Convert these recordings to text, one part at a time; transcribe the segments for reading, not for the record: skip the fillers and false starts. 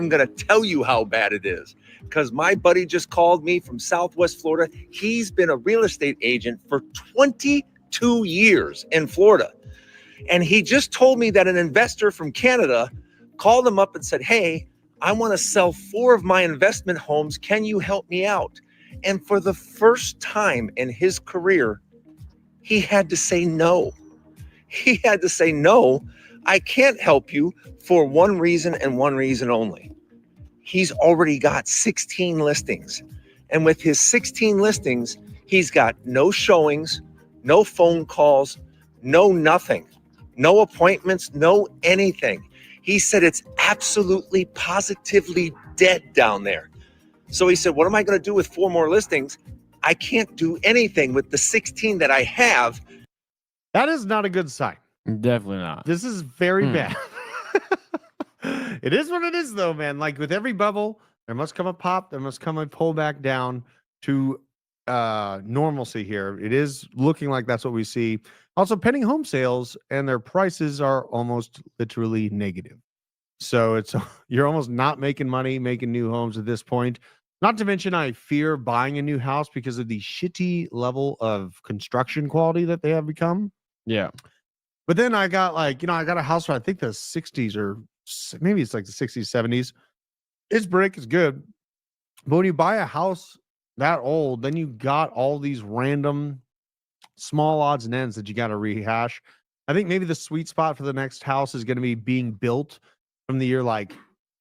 I'm going to tell you how bad it is because my buddy just called me from Southwest Florida. He's been a real estate agent for 22 years in Florida. And he just told me that an investor from Canada called him up and said, hey, I want to sell 4 of my investment homes. Can you help me out? And for the first time in his career, he had to say no. He had to say, no, I can't help you for one reason and one reason only. He's already got 16 listings. And with his 16 listings, he's got no showings, no phone calls, no nothing, no appointments, no anything. He said it's absolutely positively dead down there. So he said, what am I going to do with 4 more listings? I can't do anything with the 16 that I have. That is not a good sign. Definitely not. This is very bad. It is what it is, though, man. Like with every bubble, there must come a pop. There must come a pullback down to normalcy here. It is looking like that's what we see. Also, pending home sales and their prices are almost literally negative. So it's you're almost not making money making new homes at this point. Not to mention, I fear buying a new house because of the shitty level of construction quality that they have become. Yeah. But then I got I got a house from I think the 60s or maybe it's like the 60s, 70s. It's brick, it's good. But when you buy a house that old, then you got all these random small odds and ends that you got to rehash. I think maybe the sweet spot for the next house is going to be being built from the year like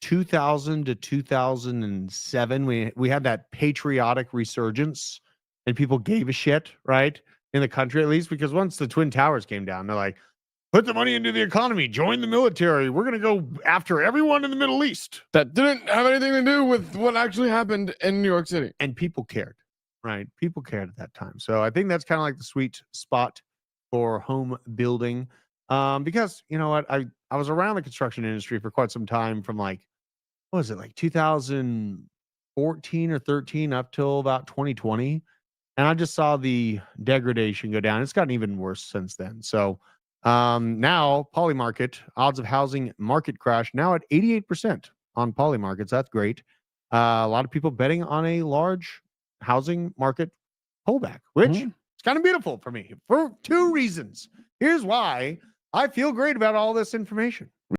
2000 to 2007. We had that patriotic resurgence and people gave a shit, right? In the country, at least, because once the Twin Towers came down, they're like, put the money into the economy, join the military. We're going to go after everyone in the Middle East. That didn't have anything to do with what actually happened in New York City. And people cared, right? People cared at that time. So I think that's kind of like the sweet spot for home building. Because, you know what, I was around the construction industry for quite some time from like 2014 or 13 up till about 2020. And I just saw the degradation go down. It's gotten even worse since then. So now Polymarket, odds of housing market crash now at 88% on Polymarkets. That's great. A lot of people betting on a large housing market pullback, which is kind of beautiful for me for 2 reasons. Here's why I feel great about all this information.